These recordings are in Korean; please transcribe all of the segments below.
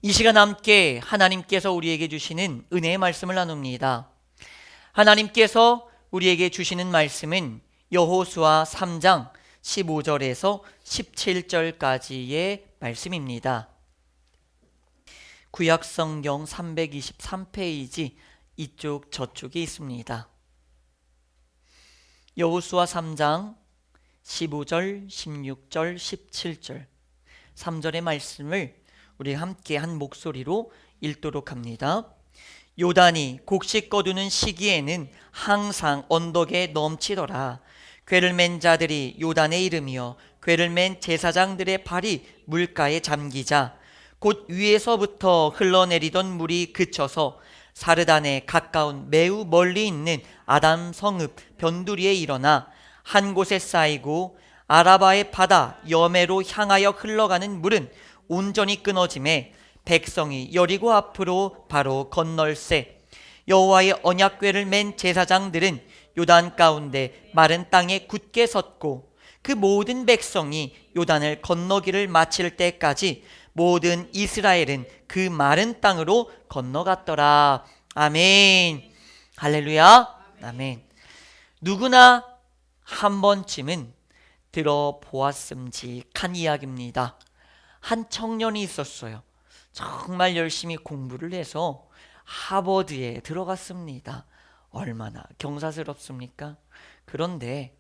이 시간 함께 하나님께서 우리에게 주시는 은혜의 말씀을 나눕니다. 하나님께서 우리에게 주시는 말씀은 여호수아 3장 15절에서 17절까지의 말씀입니다. 구약성경 323페이지 이쪽 저쪽에 있습니다. 여호수아 3장 15절, 16절, 17절 3절의 말씀을 우리 함께 한 목소리로 읽도록 합니다. 요단이 곡식 거두는 시기에는 항상 언덕에 넘치더라. 궤를 맨 자들이 요단에 이르며 궤를 맨 제사장들의 발이 물가에 잠기자 곧 위에서부터 흘러내리던 물이 그쳐서 사르단에 가까운 매우 멀리 있는 아담 성읍 변두리에 일어나 한 곳에 쌓이고 아라바의 바다 여매로 향하여 흘러가는 물은 온전히 끊어짐에 백성이 여리고 앞으로 바로 건널세. 여호와의 언약궤를 맨 제사장들은 요단 가운데 마른 땅에 굳게 섰고 그 모든 백성이 요단을 건너기를 마칠 때까지 모든 이스라엘은 그 마른 땅으로 건너갔더라. 아멘. 할렐루야. 아멘. 누구나 한 번쯤은 들어보았음직한 이야기입니다. 한 청년이 있었어요. 정말 열심히 공부를 해서 하버드에 들어갔습니다. 얼마나 경사스럽습니까? 그런데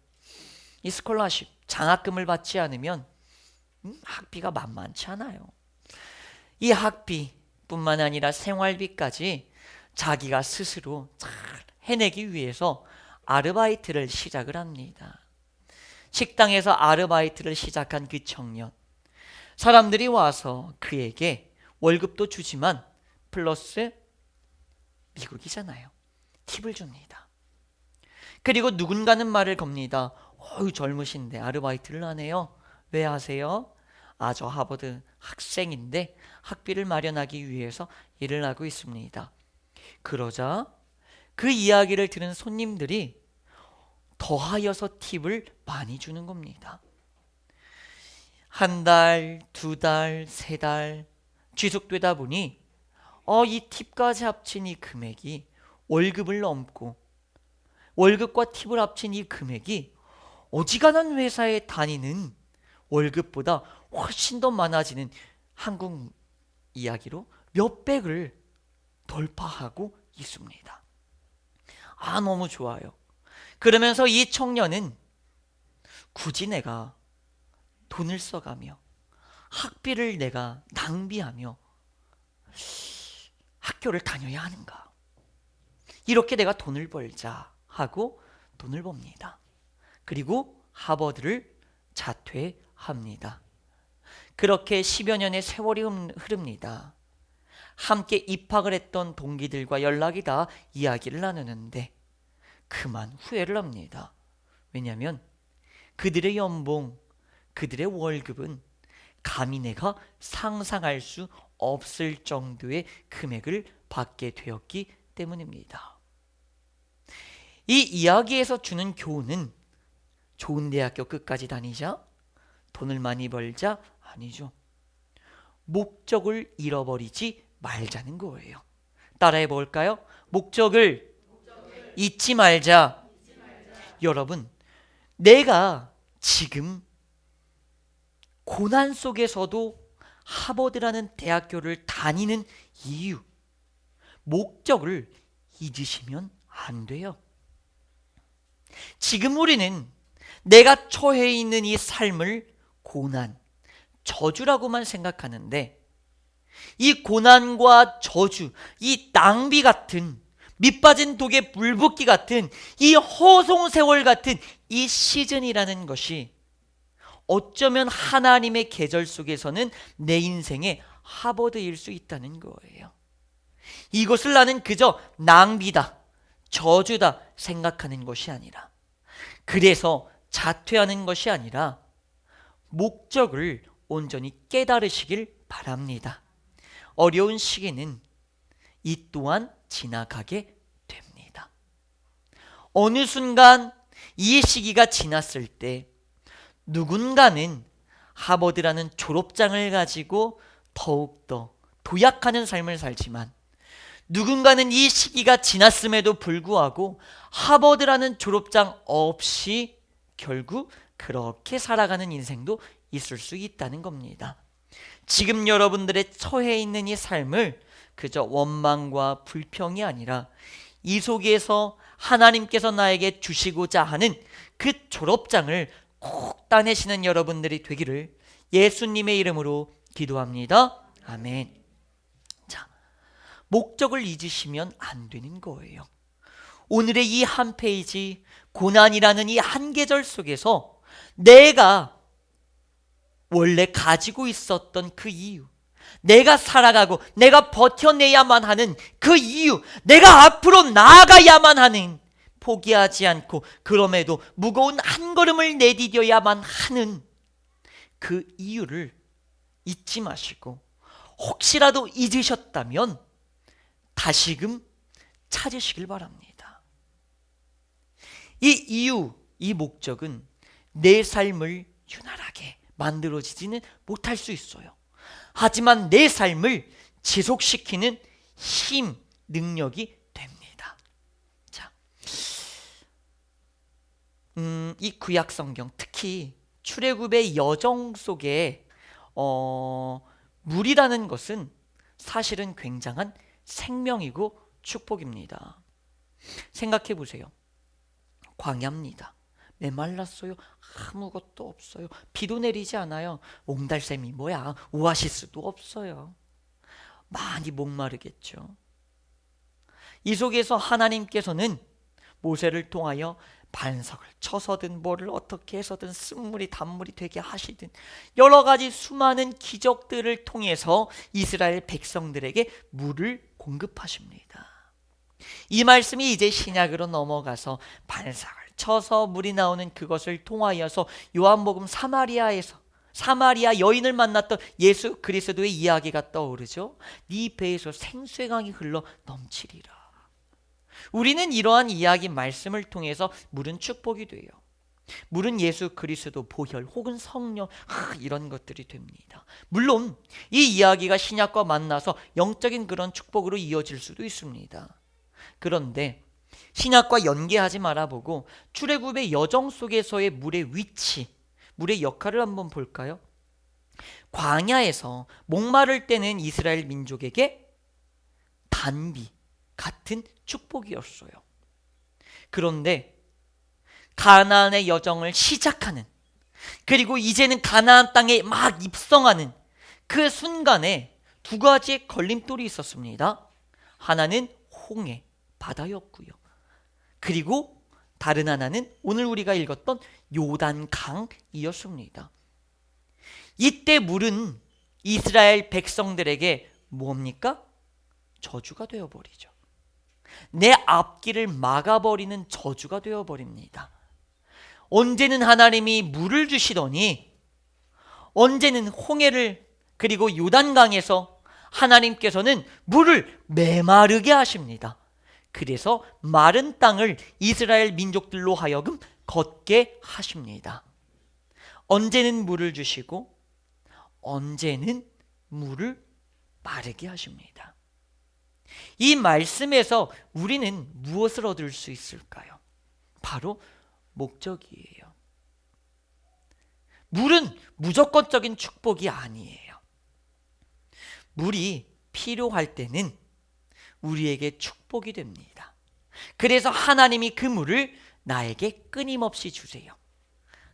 이 스콜라십 장학금을 받지 않으면 학비가 만만치 않아요. 이 학비뿐만 아니라 생활비까지 자기가 스스로 잘 해내기 위해서 아르바이트를 시작을 합니다. 식당에서 아르바이트를 시작한 그 청년, 사람들이 와서 그에게 월급도 주지만 플러스 미국이잖아요. 팁을 줍니다. 그리고 누군가는 말을 겁니다. 젊으신데 아르바이트를 하네요. 왜 하세요? 저 하버드 학생인데 학비를 마련하기 위해서 일을 하고 있습니다. 그러자 그 이야기를 들은 손님들이 더하여서 팁을 많이 주는 겁니다. 한 달, 두 달, 세 달 지속되다 보니 이 팁까지 합친 이 금액이 월급을 넘고 월급과 팁을 합친 이 금액이 어지간한 회사에 다니는 월급보다 훨씬 더 많아지는 한국 이야기로 몇백을 돌파하고 있습니다. 너무 좋아요. 그러면서 이 청년은 굳이 내가 돈을 써가며 학비를 내가 낭비하며 학교를 다녀야 하는가? 이렇게 내가 돈을 벌자 하고 돈을 법니다. 그리고 하버드를 자퇴합니다. 그렇게 10여 년의 세월이 흐릅니다. 함께 입학을 했던 동기들과 연락이 다 이야기를 나누는데 그만 후회를 합니다. 왜냐하면 그들의 연봉, 그들의 월급은 감히 내가 상상할 수 없을 정도의 금액을 받게 되었기 때문입니다. 이 이야기에서 주는 교훈은 좋은 대학교 끝까지 다니자, 돈을 많이 벌자 아니죠. 목적을 잃어버리지 말자는 거예요. 따라해 볼까요? 목적을 잊지 말자. 여러분, 내가 지금 고난 속에서도 하버드라는 대학교를 다니는 이유, 목적을 잊으시면 안 돼요. 지금 우리는 내가 처해 있는 이 삶을 고난, 저주라고만 생각하는데 이 고난과 저주, 이 낭비 같은 밑빠진 독에 불붙기 같은 이 허송세월 같은 이 시즌이라는 것이 어쩌면 하나님의 계절 속에서는 내 인생의 하버드일 수 있다는 거예요. 이것을 나는 그저 낭비다, 저주다 생각하는 것이 아니라, 그래서 자퇴하는 것이 아니라 목적을 온전히 깨달으시길 바랍니다. 어려운 시기는 이 또한 지나가게 됩니다. 어느 순간 이 시기가 지났을 때 누군가는 하버드라는 졸업장을 가지고 더욱더 도약하는 삶을 살지만 누군가는 이 시기가 지났음에도 불구하고 하버드라는 졸업장 없이 결국 그렇게 살아가는 인생도 있을 수 있다는 겁니다. 지금 여러분들의 처해 있는 이 삶을 그저 원망과 불평이 아니라 이 속에서 하나님께서 나에게 주시고자 하는 그 졸업장을 꼭 따내시는 여러분들이 되기를 예수님의 이름으로 기도합니다. 아멘. 자, 목적을 잊으시면 안 되는 거예요. 오늘의 이 한 페이지, 고난이라는 이 한 계절 속에서 내가 원래 가지고 있었던 그 이유, 내가 살아가고 내가 버텨내야만 하는 그 이유, 내가 앞으로 나아가야만 하는, 포기하지 않고 그럼에도 무거운 한 걸음을 내디뎌야만 하는 그 이유를 잊지 마시고, 혹시라도 잊으셨다면 다시금 찾으시길 바랍니다. 이 이유, 이 목적은 내 삶을 유난하게 만들어지지는 못할 수 있어요. 하지만 내 삶을 지속시키는 힘, 능력이 됩니다. 자, 이 구약 성경, 특히 출애굽의 여정 속에 물이라는 것은 사실은 굉장한 생명이고 축복입니다. 생각해 보세요. 광야입니다. 메말랐어요. 아무것도 없어요. 비도 내리지 않아요. 옹달샘이 뭐야? 오아시스도 없어요. 많이 목마르겠죠. 이 속에서 하나님께서는 모세를 통하여 반석을 쳐서든 뭐를 어떻게 해서든 쓴물이 단물이 되게 하시든 여러 가지 수많은 기적들을 통해서 이스라엘 백성들에게 물을 공급하십니다. 이 말씀이 이제 신약으로 넘어가서 반석을 쳐서 물이 나오는 그것을 통하여서 요한복음 사마리아 여인을 만났던 예수 그리스도의 이야기가 떠오르죠. 네 배에서 생수의 강이 흘러 넘치리라. 우리는 이러한 이야기 말씀을 통해서 물은 축복이 돼요. 물은 예수 그리스도, 보혈 혹은 성령, 이런 것들이 됩니다. 물론 이 이야기가 신약과 만나서 영적인 그런 축복으로 이어질 수도 있습니다. 그런데 신약과 연계하지 말아보고 출애굽의 여정 속에서의 물의 위치, 물의 역할을 한번 볼까요? 광야에서 목마를 때는 이스라엘 민족에게 단비 같은 축복이었어요. 그런데 가나안의 여정을 시작하는, 그리고 이제는 가나안 땅에 막 입성하는 그 순간에 두 가지의 걸림돌이 있었습니다. 하나는 홍해, 바다였고요. 그리고 다른 하나는 오늘 우리가 읽었던 요단강이었습니다. 이때 물은 이스라엘 백성들에게 뭡니까? 저주가 되어버리죠. 내 앞길을 막아버리는 저주가 되어버립니다. 언제는 하나님이 물을 주시더니 언제는 홍해를 그리고 요단강에서 하나님께서는 물을 메마르게 하십니다. 그래서 마른 땅을 이스라엘 민족들로 하여금 걷게 하십니다. 언제는 물을 주시고 언제는 물을 마르게 하십니다. 이 말씀에서 우리는 무엇을 얻을 수 있을까요? 바로 목적이에요. 물은 무조건적인 축복이 아니에요. 물이 필요할 때는 우리에게 축복이 됩니다. 그래서 하나님이 그 물을 나에게 끊임없이 주세요.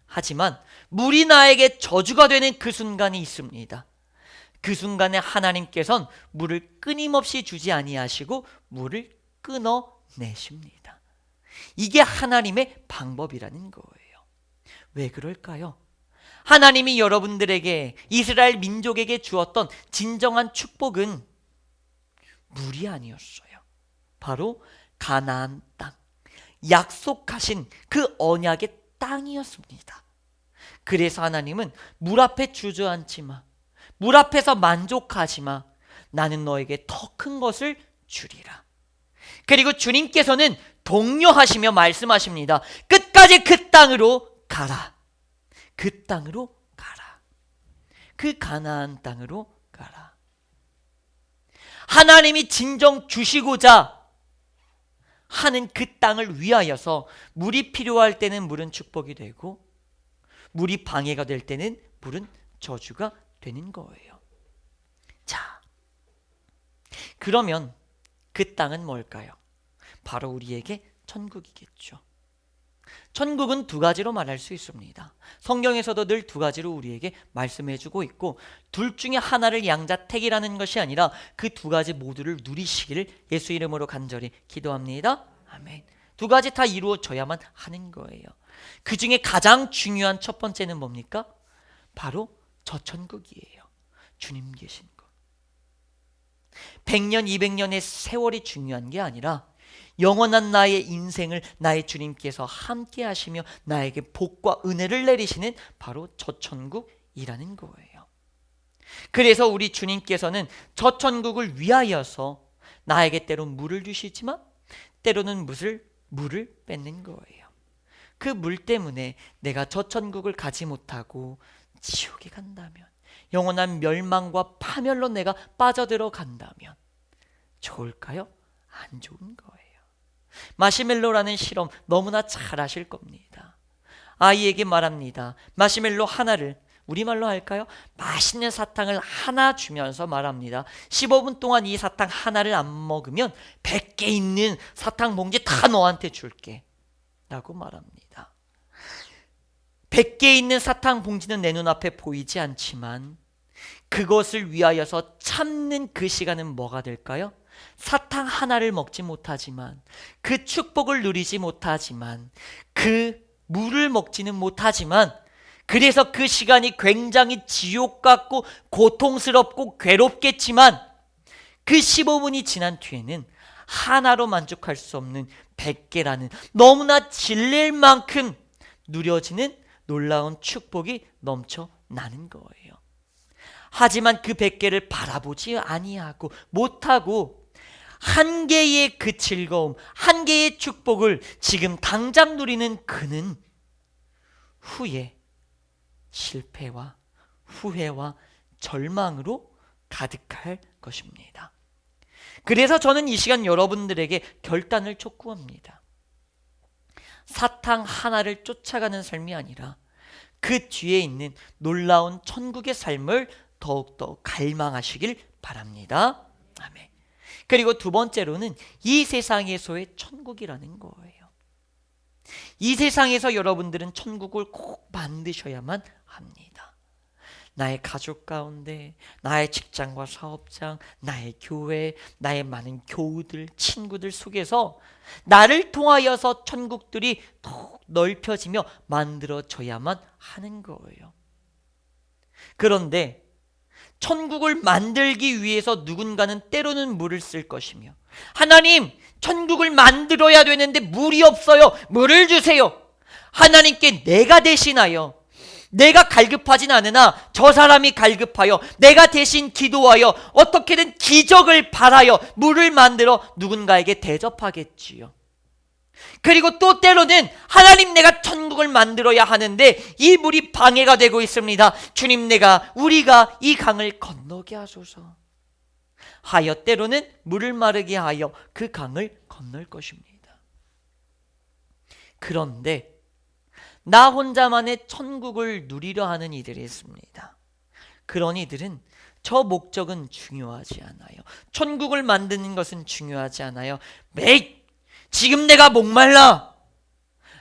하지만 물이 나에게 저주가 되는 그 순간이 있습니다. 그 순간에 하나님께서는 물을 끊임없이 주지 아니하시고 물을 끊어내십니다. 이게 하나님의 방법이라는 거예요. 왜 그럴까요? 하나님이 여러분들에게, 이스라엘 민족에게 주었던 진정한 축복은 물이 아니었어요. 바로 가나안 땅, 약속하신 그 언약의 땅이었습니다. 그래서 하나님은 물 앞에 주저앉지 마, 물 앞에서 만족하지 마, 나는 너에게 더 큰 것을 주리라. 그리고 주님께서는 독려하시며 말씀하십니다. 끝까지 그 땅으로 가라. 그 땅으로 가라. 그 가나안 땅으로 가라. 하나님이 진정 주시고자 하는 그 땅을 위하여서 물이 필요할 때는 물은 축복이 되고 물이 방해가 될 때는 물은 저주가 되는 거예요. 자, 그러면 그 땅은 뭘까요? 바로 우리에게 천국이겠죠. 천국은 두 가지로 말할 수 있습니다. 성경에서도 늘 두 가지로 우리에게 말씀해주고 있고 둘 중에 하나를 양자택일하는 것이 아니라 그 두 가지 모두를 누리시기를 예수 이름으로 간절히 기도합니다. 아멘. 두 가지 다 이루어져야만 하는 거예요. 그 중에 가장 중요한 첫 번째는 뭡니까? 바로 저 천국이에요. 주님 계신 것. 100년, 200년의 세월이 중요한 게 아니라 영원한 나의 인생을 나의 주님께서 함께 하시며 나에게 복과 은혜를 내리시는 바로 저 천국이라는 거예요. 그래서 우리 주님께서는 저 천국을 위하여서 나에게 때론 물을 주시지만 때로는 물을 뺏는 거예요. 그 물 때문에 내가 저 천국을 가지 못하고 지옥에 간다면, 영원한 멸망과 파멸로 내가 빠져들어 간다면 좋을까요? 안 좋은 거예요. 마시멜로라는 실험 너무나 잘 아실 겁니다. 아이에게 말합니다. 마시멜로 하나를, 우리말로 할까요? 맛있는 사탕을 하나 주면서 말합니다. 15분 동안 이 사탕 하나를 안 먹으면 100개 있는 사탕 봉지 다 너한테 줄게 라고 말합니다. 100개 있는 사탕 봉지는 내 눈앞에 보이지 않지만 그것을 위하여서 참는 그 시간은 뭐가 될까요? 사탕 하나를 먹지 못하지만, 그 축복을 누리지 못하지만, 그 물을 먹지는 못하지만, 그래서 그 시간이 굉장히 지옥 같고 고통스럽고 괴롭겠지만 그 15분이 지난 뒤에는 하나로 만족할 수 없는 100개라는 너무나 질릴 만큼 누려지는 놀라운 축복이 넘쳐나는 거예요. 하지만 그 100개를 바라보지 아니하고 못하고 한 개의 그 즐거움, 한 개의 축복을 지금 당장 누리는 그는 후에 실패와 후회와 절망으로 가득할 것입니다. 그래서 저는 이 시간 여러분들에게 결단을 촉구합니다. 사탕 하나를 쫓아가는 삶이 아니라 그 뒤에 있는 놀라운 천국의 삶을 더욱더 갈망하시길 바랍니다. 아멘. 그리고 두 번째로는 이 세상에서의 천국이라는 거예요. 이 세상에서 여러분들은 천국을 꼭 만드셔야만 합니다. 나의 가족 가운데, 나의 직장과 사업장, 나의 교회, 나의 많은 교우들, 친구들 속에서 나를 통하여서 천국들이 더 넓혀지며 만들어져야만 하는 거예요. 그런데 천국을 만들기 위해서 누군가는 때로는 물을 쓸 것이며, 하나님, 천국을 만들어야 되는데 물이 없어요. 물을 주세요. 하나님께 내가 대신하여, 내가 갈급하진 않으나 저 사람이 갈급하여 내가 대신 기도하여 어떻게든 기적을 바라여 물을 만들어 누군가에게 대접하겠지요. 그리고 또 때로는 하나님, 내가 천국을 만들어야 하는데 이 물이 방해가 되고 있습니다. 주님, 우리가 이 강을 건너게 하소서 하여 때로는 물을 마르게 하여 그 강을 건널 것입니다. 그런데 나 혼자만의 천국을 누리려 하는 이들이 있습니다. 그런 이들은 저 목적은 중요하지 않아요. 천국을 만드는 것은 중요하지 않아요. 지금 내가 목말라,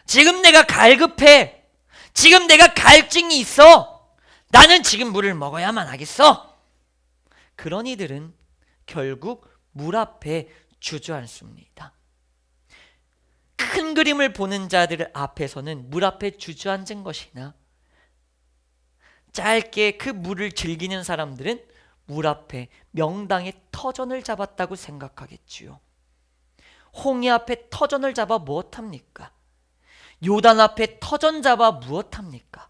지금 내가 갈급해, 지금 내가 갈증이 있어, 나는 지금 물을 먹어야만 하겠어. 그런 이들은 결국 물 앞에 주저앉습니다. 큰 그림을 보는 자들 앞에서는 물 앞에 주저앉은 것이나, 짧게 그 물을 즐기는 사람들은 물 앞에 명당의 터전을 잡았다고 생각하겠지요. 홍해 앞에 터전을 잡아 무엇합니까? 요단 앞에 터전 잡아 무엇합니까?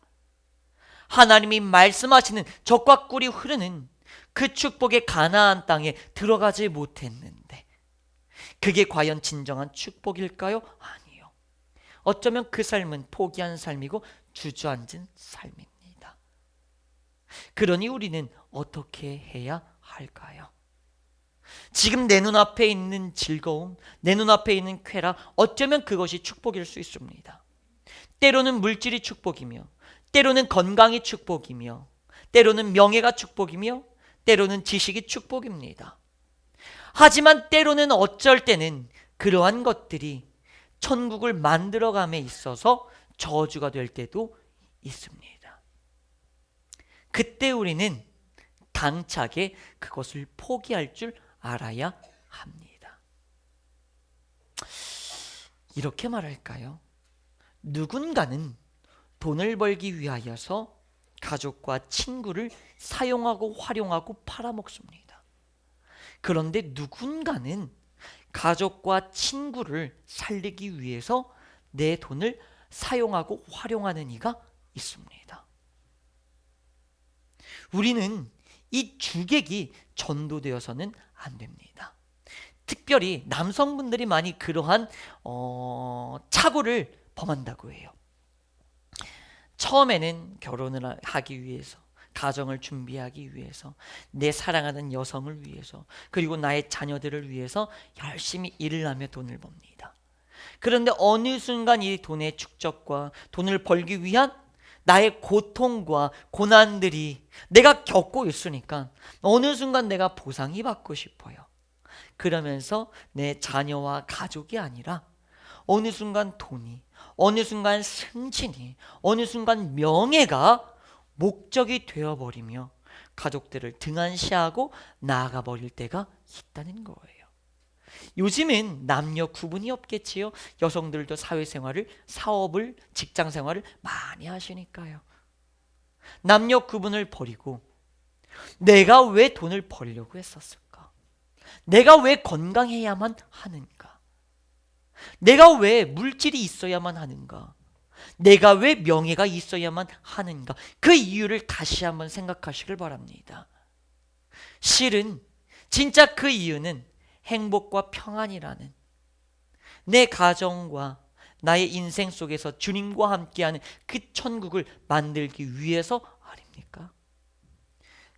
하나님이 말씀하시는 젖과 꿀이 흐르는 그 축복의 가나안 땅에 들어가지 못했는데 그게 과연 진정한 축복일까요? 아니요. 어쩌면 그 삶은 포기한 삶이고 주저앉은 삶입니다. 그러니 우리는 어떻게 해야 할까요? 지금 내 눈앞에 있는 즐거움, 내 눈앞에 있는 쾌락, 어쩌면 그것이 축복일 수 있습니다. 때로는 물질이 축복이며, 때로는 건강이 축복이며, 때로는 명예가 축복이며, 때로는 지식이 축복입니다. 하지만 때로는 어쩔 때는 그러한 것들이 천국을 만들어감에 있어서 저주가 될 때도 있습니다. 그때 우리는 당차게 그것을 포기할 줄 알아야 합니다. 이렇게 말할까요? 누군가는 돈을 벌기 위하여서 가족과 친구를 사용하고 활용하고 팔아먹습니다. 그런데 누군가는 가족과 친구를 살리기 위해서 내 돈을 사용하고 활용하는 이가 있습니다. 우리는 이 주객이 전도되어서는 안 됩니다. 특별히 남성분들이 많이 그러한 착오를 범한다고 해요. 처음에는 결혼을 하기 위해서, 가정을 준비하기 위해서, 내 사랑하는 여성을 위해서, 그리고 나의 자녀들을 위해서 열심히 일을 하며 돈을 법니다. 그런데 어느 순간 이 돈의 축적과 돈을 벌기 위한 나의 고통과 고난들이 내가 겪고 있으니까 어느 순간 내가 보상이 받고 싶어요. 그러면서 내 자녀와 가족이 아니라 어느 순간 돈이, 어느 순간 승진이, 어느 순간 명예가 목적이 되어버리며 가족들을 등한시하고 나아가 버릴 때가 있다는 거예요. 요즘은 남녀 구분이 없겠지요. 여성들도 사회생활을, 사업을, 직장생활을 많이 하시니까요. 남녀 구분을 버리고 내가 왜 돈을 벌려고 했었을까? 내가 왜 건강해야만 하는가? 내가 왜 물질이 있어야만 하는가? 내가 왜 명예가 있어야만 하는가? 그 이유를 다시 한번 생각하시길 바랍니다. 실은 진짜 그 이유는 행복과 평안이라는, 내 가정과 나의 인생 속에서 주님과 함께하는 그 천국을 만들기 위해서 아닙니까?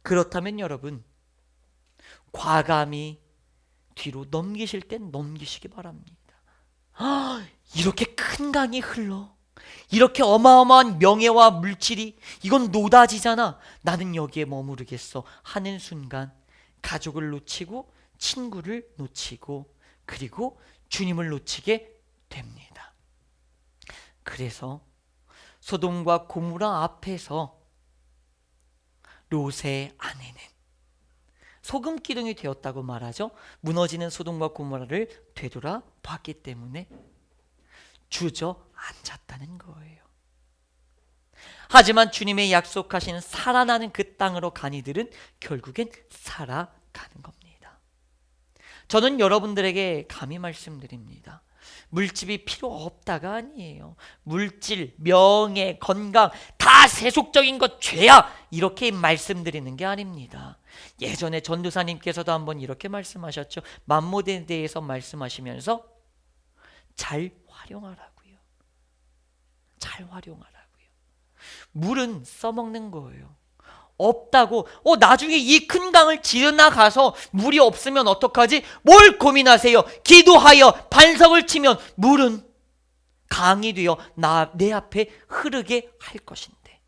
그렇다면 여러분, 과감히 뒤로 넘기실 땐 넘기시기 바랍니다. 이렇게 큰 강이 흘러, 이렇게 어마어마한 명예와 물질이, 이건 노다지잖아, 나는 여기에 머무르겠어 하는 순간 가족을 놓치고 친구를 놓치고 그리고 주님을 놓치게 됩니다. 그래서 소돔과 고모라 앞에서 롯의 아내는 소금 기둥이 되었다고 말하죠. 무너지는 소돔과 고모라를 되돌아 봤기 때문에 주저앉았다는 거예요. 하지만 주님의 약속하신 살아나는 그 땅으로 간 이들은 결국엔 살아가는 겁니다. 저는 여러분들에게 감히 말씀드립니다. 물질이 필요 없다가 아니에요. 물질, 명예, 건강 다 세속적인 것 죄야, 이렇게 말씀드리는 게 아닙니다. 예전에 전도사님께서도 한번 이렇게 말씀하셨죠. 만모에 대해서 말씀하시면서 잘 활용하라고요. 잘 활용하라고요. 물은 써먹는 거예요. 없다고 나중에 이 큰 강을 지나가서 물이 없으면 어떡하지? 뭘 고민하세요? 기도하여 반석을 치면 물은 강이 되어 내 앞에 흐르게 할 것인데,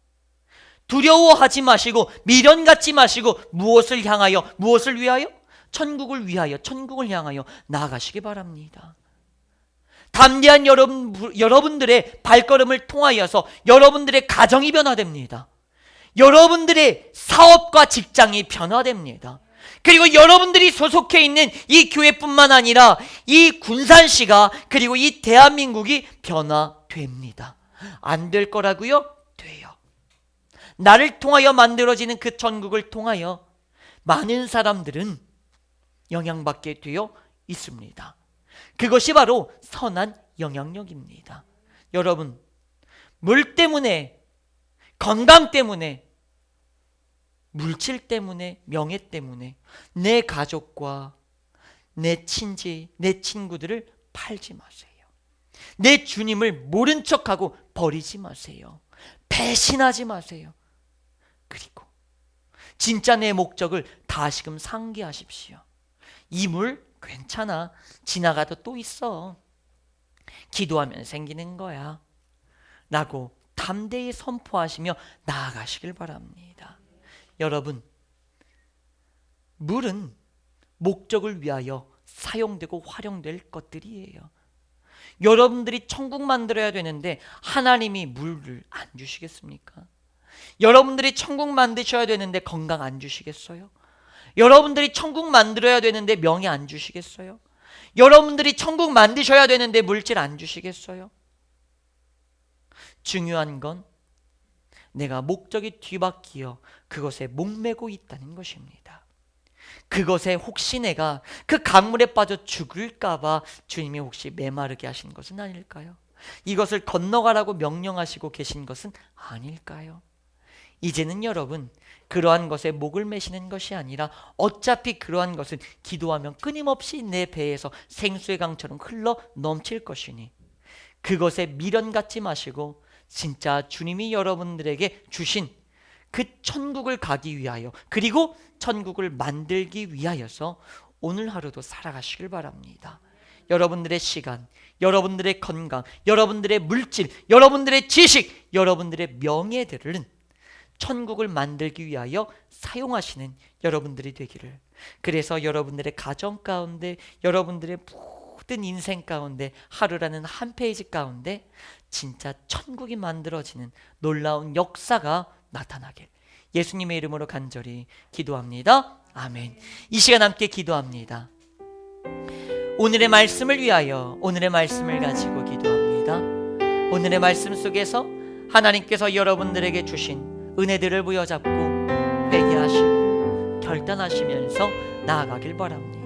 두려워하지 마시고 미련 갖지 마시고 무엇을 향하여, 무엇을 위하여? 천국을 위하여, 천국을 향하여 나아가시기 바랍니다. 담대한 여러분들의 발걸음을 통하여서 여러분들의 가정이 변화됩니다. 여러분들의 사업과 직장이 변화됩니다. 그리고 여러분들이 소속해 있는 이 교회뿐만 아니라 이 군산시가, 그리고 이 대한민국이 변화됩니다. 안 될 거라고요? 돼요. 나를 통하여 만들어지는 그 천국을 통하여 많은 사람들은 영향받게 되어 있습니다. 그것이 바로 선한 영향력입니다. 여러분, 물 때문에, 건강 때문에, 물질 때문에, 명예 때문에 내 가족과 내 친지, 내 친구들을 팔지 마세요. 내 주님을 모른 척하고 버리지 마세요. 배신하지 마세요. 그리고 진짜 내 목적을 다시금 상기하십시오. 이 물 괜찮아. 지나가도 또 있어. 기도하면 생기는 거야. 라고 담대히 선포하시며 나아가시길 바랍니다. 여러분, 물은 목적을 위하여 사용되고 활용될 것들이에요. 여러분들이 천국 만들어야 되는데 하나님이 물을 안 주시겠습니까? 여러분들이 천국 만드셔야 되는데 건강 안 주시겠어요? 여러분들이 천국 만들어야 되는데 명예 안 주시겠어요? 여러분들이 천국 만드셔야 되는데 물질 안 주시겠어요? 중요한 건 내가 목적이 뒤바뀌어 그것에 목매고 있다는 것입니다. 그것에 혹시 내가 그 강물에 빠져 죽을까봐 주님이 혹시 메마르게 하신 것은 아닐까요? 이것을 건너가라고 명령하시고 계신 것은 아닐까요? 이제는 여러분, 그러한 것에 목을 매시는 것이 아니라 어차피 그러한 것은 기도하면 끊임없이 내 배에서 생수의 강처럼 흘러 넘칠 것이니 그것에 미련 갖지 마시고 진짜 주님이 여러분들에게 주신 그 천국을 가기 위하여, 그리고 천국을 만들기 위하여서 오늘 하루도 살아가시길 바랍니다. 여러분들의 시간, 여러분들의 건강, 여러분들의 물질, 여러분들의 지식, 여러분들의 명예들은 천국을 만들기 위하여 사용하시는 여러분들이 되기를, 그래서 여러분들의 가정 가운데, 여러분들의 모든 인생 가운데, 하루라는 한 페이지 가운데 진짜 천국이 만들어지는 놀라운 역사가 나타나길 예수님의 이름으로 간절히 기도합니다. 아멘. 이 시간 함께 기도합니다. 오늘의 말씀을 위하여, 오늘의 말씀을 가지고 기도합니다. 오늘의 말씀 속에서 하나님께서 여러분들에게 주신 은혜들을 부여잡고 회개하시고 결단하시면서 나아가길 바랍니다.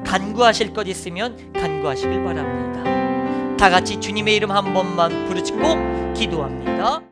간구하실 것 있으면 간구하시길 바랍니다. 다 같이 주님의 이름 한 번만 부르짖고 기도합니다.